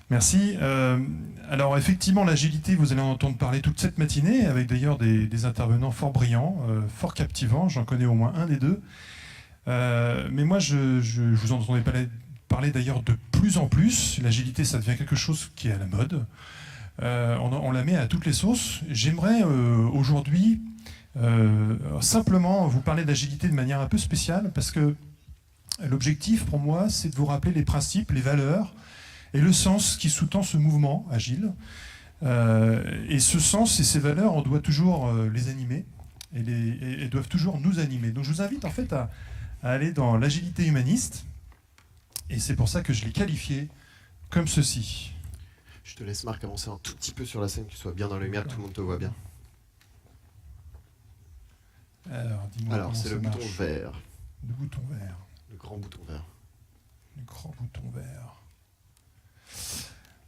Merci. Alors effectivement, l'agilité, vous allez en entendre parler toute cette matinée, avec d'ailleurs des intervenants fort brillants, fort captivants. J'en connais au moins un des deux. Mais moi, je vous en entendais parler d'ailleurs de plus en plus. L'agilité, ça devient quelque chose qui est à la mode. On la met à toutes les sauces. J'aimerais aujourd'hui simplement vous parler d'agilité de manière un peu spéciale, parce que l'objectif pour moi, c'est de vous rappeler les principes, les valeurs et le sens qui sous-tend ce mouvement agile. Et ce sens et ces valeurs, on doit toujours les animer et doivent toujours nous animer. Donc je vous invite en fait à aller dans l'agilité humaniste, et c'est pour ça que je l'ai qualifié comme ceci. Je te laisse, Marc, avancer un tout petit peu sur la scène, que tu sois bien dans la lumière, que tout le monde te voit bien. Alors, c'est le bouton vert. Le bouton vert. Le grand bouton vert. Le grand bouton vert.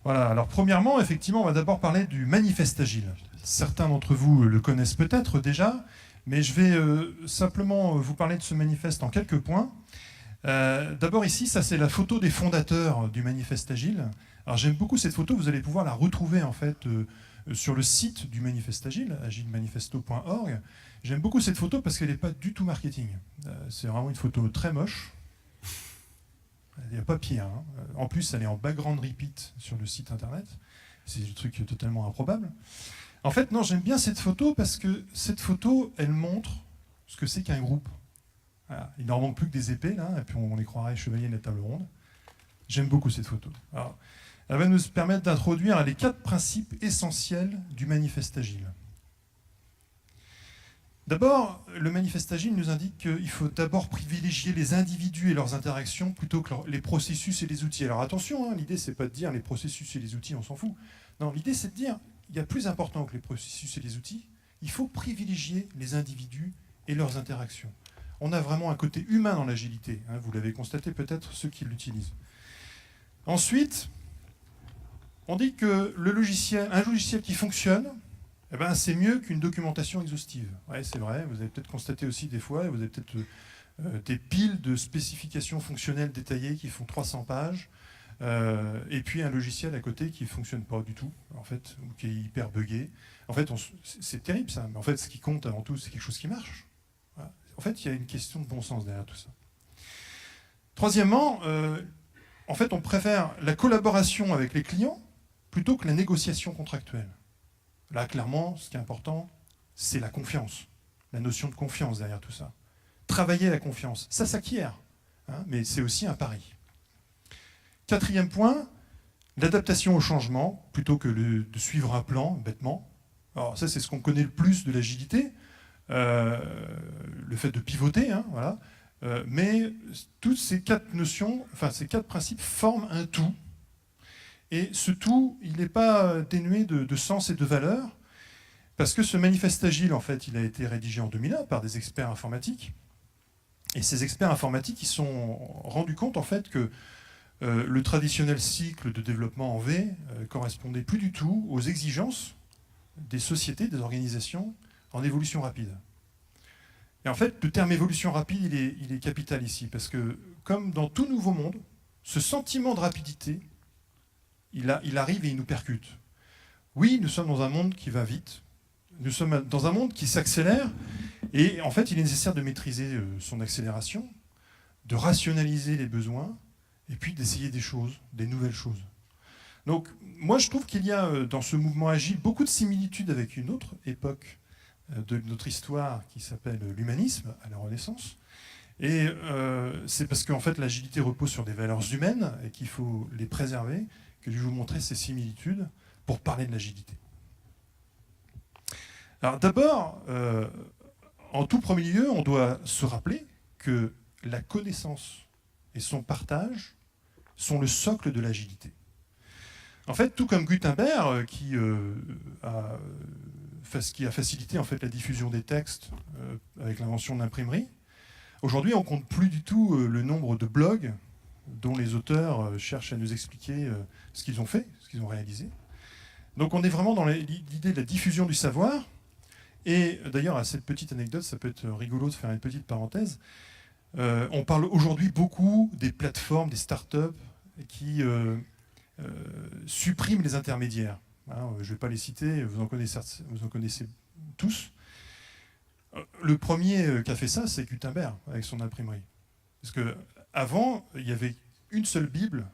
Voilà, alors premièrement, effectivement, on va d'abord parler du manifeste agile. Certains d'entre vous le connaissent peut-être déjà, mais je vais simplement vous parler de ce manifeste en quelques points. D'abord ici, ça c'est la photo des fondateurs du manifeste agile. Alors j'aime beaucoup cette photo, vous allez pouvoir la retrouver en fait sur le site du manifeste agile, agilemanifesto.org. J'aime beaucoup cette photo parce qu'elle n'est pas du tout marketing. C'est vraiment une photo très moche. Il n'y a pas pire. Hein. En plus, elle est en background repeat sur le site internet. C'est un truc totalement improbable. En fait, non, j'aime bien cette photo parce que cette photo, elle montre ce que c'est qu'un groupe. Voilà. Il n'en manque plus que des épées, là, et puis on les croirait chevaliers de la table ronde. J'aime beaucoup cette photo. Alors, elle va nous permettre d'introduire les 4 principes essentiels du manifeste agile. D'abord, le manifeste agile nous indique qu'il faut d'abord privilégier les individus et leurs interactions plutôt que les processus et les outils. Alors attention, hein, l'idée c'est pas de dire les processus et les outils, on s'en fout. Non, l'idée c'est de dire il y a plus important que les processus et les outils, il faut privilégier les individus et leurs interactions. On a vraiment un côté humain dans l'agilité, hein, vous l'avez constaté peut-être ceux qui l'utilisent. Ensuite, on dit que un logiciel qui fonctionne, eh ben, c'est mieux qu'une documentation exhaustive. Ouais, c'est vrai, vous avez peut-être constaté aussi des fois, vous avez peut-être des piles de spécifications fonctionnelles détaillées qui font 300 pages, et puis un logiciel à côté qui ne fonctionne pas du tout, en fait, ou qui est hyper buggé. En fait, c'est terrible ça, mais en fait, ce qui compte avant tout, c'est quelque chose qui marche. Voilà. En fait, il y a une question de bon sens derrière tout ça. Troisièmement, en fait, on préfère la collaboration avec les clients plutôt que la négociation contractuelle. Là, clairement, ce qui est important, c'est la confiance, la notion de confiance derrière tout ça. Travailler la confiance, ça s'acquiert, hein, mais c'est aussi un pari. 4e point, l'adaptation au changement, plutôt que de suivre un plan, bêtement. Alors ça, c'est ce qu'on connaît le plus de l'agilité, le fait de pivoter, hein, voilà. Mais toutes ces 4 notions, enfin ces 4 principes forment un tout. Et ce tout, il n'est pas dénué de sens et de valeur, parce que ce manifeste agile, en fait, il a été rédigé en 2001 par des experts informatiques. Et ces experts informatiques, ils se sont rendus compte, en fait, que le traditionnel cycle de développement en V correspondait plus du tout aux exigences des sociétés, des organisations en évolution rapide. Et en fait, le terme évolution rapide, il est capital ici, parce que, comme dans tout nouveau monde, ce sentiment de rapidité, il arrive et il nous percute. Oui, nous sommes dans un monde qui va vite, nous sommes dans un monde qui s'accélère, et en fait, il est nécessaire de maîtriser son accélération, de rationaliser les besoins, et puis d'essayer des choses, des nouvelles choses. Donc, moi, je trouve qu'il y a dans ce mouvement agile beaucoup de similitudes avec une autre époque de notre histoire qui s'appelle l'humanisme, à la Renaissance. Et c'est parce qu'en fait, l'agilité repose sur des valeurs humaines et qu'il faut les préserver, que je vais vous montrer ces similitudes pour parler de l'agilité. Alors d'abord, en tout premier lieu, on doit se rappeler que la connaissance et son partage sont le socle de l'agilité. En fait, tout comme Gutenberg, qui a facilité en fait, la diffusion des textes avec l'invention de l'imprimerie, aujourd'hui, on ne compte plus du tout le nombre de blogs dont les auteurs cherchent à nous expliquer ce qu'ils ont fait, ce qu'ils ont réalisé. Donc on est vraiment dans l'idée de la diffusion du savoir. Et d'ailleurs, à cette petite anecdote, ça peut être rigolo de faire une petite parenthèse. On parle aujourd'hui beaucoup des plateformes, des startups qui supprime les intermédiaires. Hein, je ne vais pas les citer, vous en connaissez tous. Le premier qui a fait ça, c'est Gutenberg, avec son imprimerie. Parce qu'avant, il y avait une seule Bible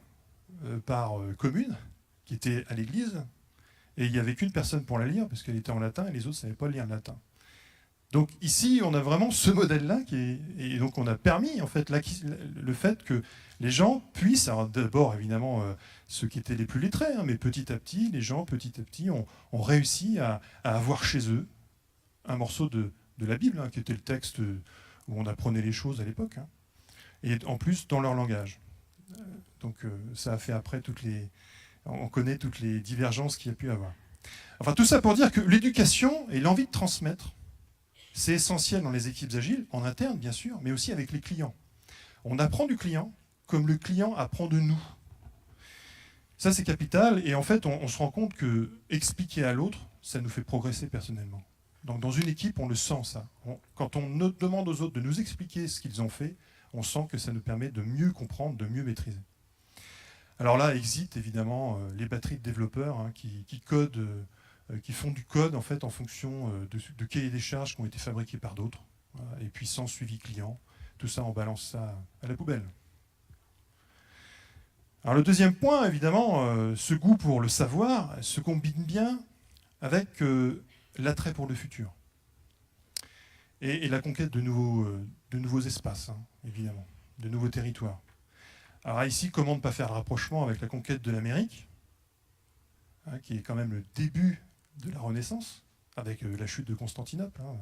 par commune, qui était à l'église, et il n'y avait qu'une personne pour la lire, parce qu'elle était en latin, et les autres ne savaient pas lire le latin. Donc ici, on a vraiment ce modèle-là, et donc on a permis en fait, le fait que les gens puissent, alors d'abord évidemment ceux qui étaient les plus lettrés, hein, mais petit à petit, les gens petit à petit ont réussi à avoir chez eux un morceau de la Bible, hein, qui était le texte où on apprenait les choses à l'époque, hein, et en plus dans leur langage. Donc ça a fait après on connaît toutes les divergences qu'il y a pu avoir. Enfin tout ça pour dire que l'éducation et l'envie de transmettre, c'est essentiel dans les équipes agiles, en interne bien sûr, mais aussi avec les clients. On apprend du client comme le client apprend de nous. Ça c'est capital, et en fait on se rend compte que expliquer à l'autre, ça nous fait progresser personnellement. Donc dans une équipe, on le sent ça. Quand on demande aux autres de nous expliquer ce qu'ils ont fait, on sent que ça nous permet de mieux comprendre, de mieux maîtriser. Alors là, exit évidemment les batteries de développeurs hein, qui codent, qui font du code en fait en fonction de cahiers des charges qui ont été fabriqués par d'autres, et puis sans suivi client. Tout ça, on balance ça à la poubelle. Alors le deuxième point, évidemment, ce goût pour le savoir se combine bien avec l'attrait pour le futur et la conquête de nouveaux espaces, hein, évidemment, de nouveaux territoires. Alors ici, comment ne pas faire le rapprochement avec la conquête de l'Amérique, hein, qui est quand même le début de la Renaissance, avec la chute de Constantinople. Hein.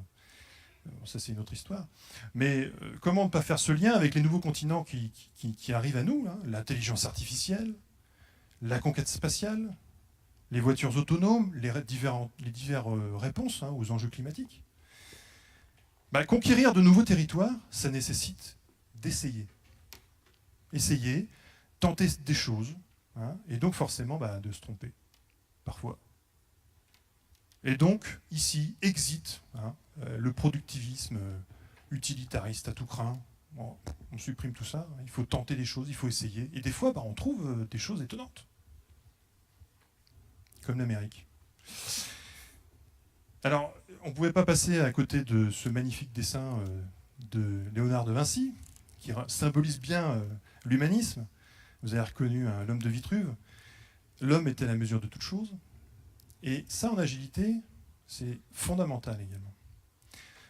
Ça, c'est une autre histoire. Mais comment ne pas faire ce lien avec les nouveaux continents qui arrivent à nous, hein, l'intelligence artificielle, la conquête spatiale, les voitures autonomes, les diverses réponses hein, aux enjeux climatiques. Conquérir de nouveaux territoires, ça nécessite d'essayer. Essayer, tenter des choses, hein, et donc forcément de se tromper, parfois. Et donc, ici, exit hein, le productivisme utilitariste à tout crin. Bon, on supprime tout ça, hein, il faut tenter des choses, il faut essayer. Et des fois, on trouve des choses étonnantes. Comme l'Amérique. Alors, on ne pouvait pas passer à côté de ce magnifique dessin de Léonard de Vinci, qui symbolise bien l'humanisme. Vous avez reconnu l'homme de Vitruve. L'homme est à la mesure de toute chose. Et ça, en agilité, c'est fondamental également.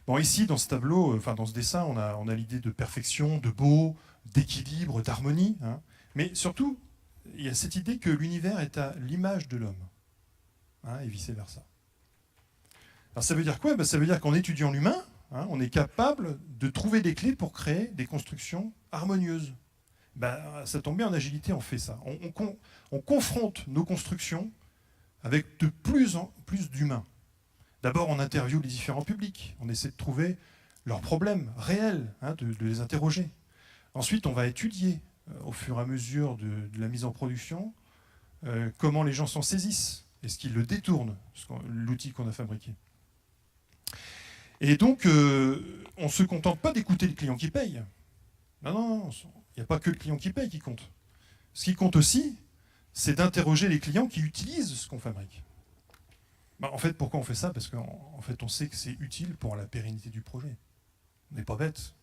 Bon, ici, dans ce tableau, dans ce dessin, on a l'idée de perfection, de beau, d'équilibre, d'harmonie. Hein. Mais surtout, il y a cette idée que l'univers est à l'image de l'homme. Hein, et vice-versa. Alors ça veut dire quoi ? Ça veut dire qu'en étudiant l'humain, hein, on est capable de trouver des clés pour créer des constructions harmonieuses. Ça tombe bien, en agilité, on fait ça. On confronte nos constructions avec de plus en plus d'humains. D'abord, on interviewe les différents publics. On essaie de trouver leurs problèmes réels, hein, de les interroger. Ensuite, on va étudier, au fur et à mesure de la mise en production, comment les gens s'en saisissent. Est-ce qu'ils le détournent, l'outil qu'on a fabriqué ? Et donc, on ne se contente pas d'écouter le client qui paye. Non, il n'y a pas que le client qui paye qui compte. Ce qui compte aussi, c'est d'interroger les clients qui utilisent ce qu'on fabrique. En fait, pourquoi on fait ça ? Parce qu'en fait, on sait que c'est utile pour la pérennité du projet. On n'est pas bête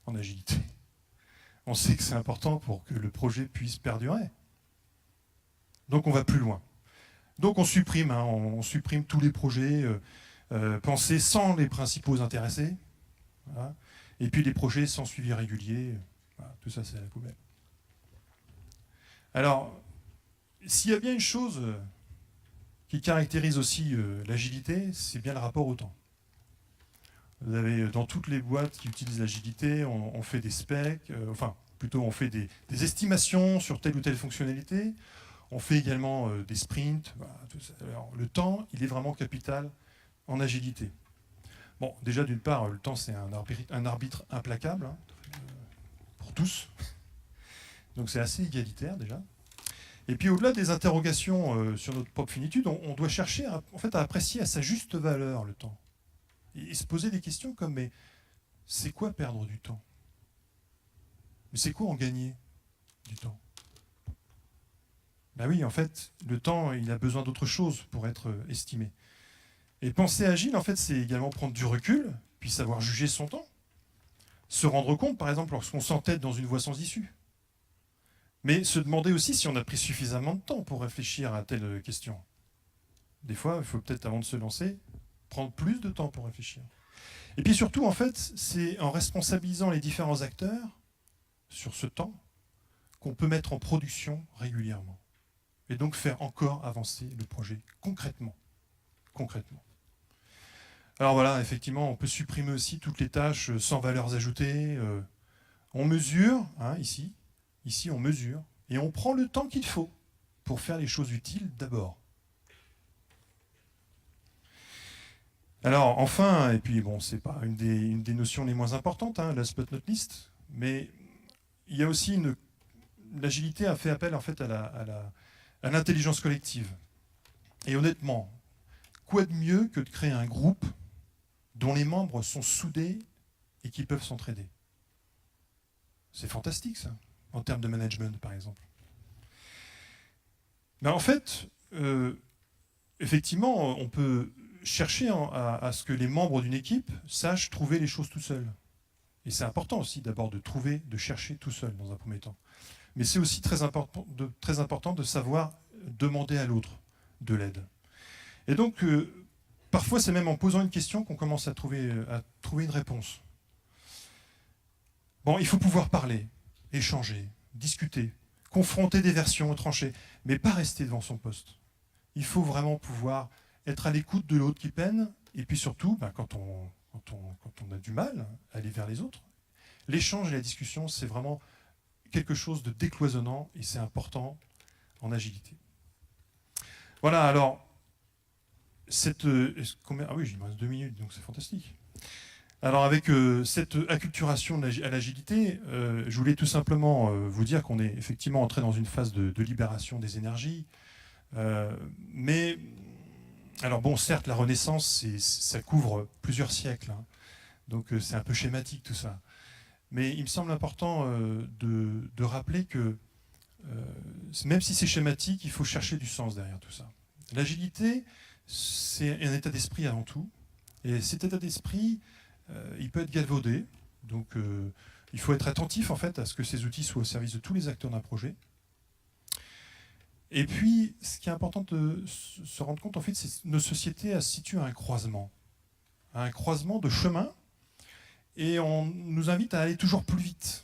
en agilité. On sait que c'est important pour que le projet puisse perdurer. Donc on va plus loin. Donc on supprime tous les projets pensés sans les principaux intéressés. Voilà. Et puis les projets sans suivi régulier. Voilà, tout ça, c'est à la poubelle. Alors, s'il y a bien une chose qui caractérise aussi l'agilité, c'est bien le rapport au temps. Vous avez dans toutes les boîtes qui utilisent l'agilité, on fait des specs, on fait des estimations sur telle ou telle fonctionnalité. On fait également des sprints. Voilà, tout ça. Alors, le temps, il est vraiment capital en agilité. Bon, déjà, d'une part, le temps, c'est un arbitre implacable hein, pour tous. Donc, c'est assez égalitaire, déjà. Et puis, au-delà des interrogations sur notre propre finitude, on doit chercher à apprécier à sa juste valeur le temps. Et se poser des questions comme, mais c'est quoi perdre du temps ? Mais c'est quoi en gagner du temps ? Ben oui, en fait, le temps, il a besoin d'autre chose pour être estimé. Et penser agile, en fait, c'est également prendre du recul, puis savoir juger son temps. Se rendre compte, par exemple, lorsqu'on s'entête dans une voie sans issue. Mais se demander aussi si on a pris suffisamment de temps pour réfléchir à telle question. Des fois, il faut peut-être, avant de se lancer, prendre plus de temps pour réfléchir. Et puis surtout, en fait, c'est en responsabilisant les différents acteurs sur ce temps qu'on peut mettre en production régulièrement. Et donc faire encore avancer le projet concrètement. Alors voilà, effectivement, on peut supprimer aussi toutes les tâches sans valeurs ajoutées. On mesure, hein, ici, on mesure, et on prend le temps qu'il faut pour faire les choses utiles d'abord. Alors enfin, et puis bon, c'est pas une des notions les moins importantes, hein, last but not least, mais il y a aussi l'agilité a fait appel en fait à l'intelligence collective. Et honnêtement, quoi de mieux que de créer un groupe dont les membres sont soudés et qui peuvent s'entraider? C'est fantastique ça, en termes de management par exemple. Mais en fait, effectivement, on peut chercher à ce que les membres d'une équipe sachent trouver les choses tout seuls. Et c'est important aussi d'abord de chercher tout seul dans un premier temps. Mais c'est aussi très important de savoir demander à l'autre de l'aide. Et donc, parfois, c'est même en posant une question qu'on commence à trouver une réponse. Bon, il faut pouvoir parler, échanger, discuter, confronter des versions, trancher, mais pas rester devant son poste. Il faut vraiment pouvoir être à l'écoute de l'autre qui peine, et puis surtout, quand on a du mal, aller vers les autres. L'échange et la discussion, c'est vraiment quelque chose de décloisonnant, et c'est important en agilité. Voilà, alors, ah oui, il me reste 2 minutes, donc c'est fantastique. Alors avec cette acculturation à l'agilité, je voulais tout simplement vous dire qu'on est effectivement entré dans une phase de libération des énergies. Mais, alors bon, certes, la Renaissance, ça couvre plusieurs siècles. Hein, donc c'est un peu schématique tout ça. Mais il me semble important de rappeler que même si c'est schématique, il faut chercher du sens derrière tout ça. L'agilité, c'est un état d'esprit avant tout. Et cet état d'esprit, il peut être galvaudé. Donc il faut être attentif en fait à ce que ces outils soient au service de tous les acteurs d'un projet. Et puis, ce qui est important de se rendre compte, en fait, c'est que nos sociétés se situent à un croisement de chemins, et on nous invite à aller toujours plus vite.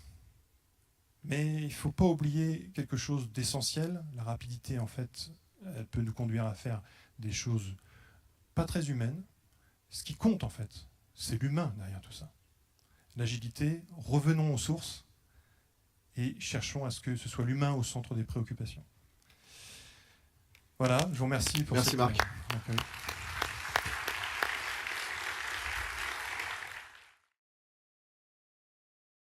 Mais il ne faut pas oublier quelque chose d'essentiel. La rapidité, en fait, elle peut nous conduire à faire des choses pas très humaines. Ce qui compte, en fait, c'est l'humain derrière tout ça. L'agilité, revenons aux sources et cherchons à ce que ce soit l'humain au centre des préoccupations. Voilà, je vous remercie pour Merci Marc.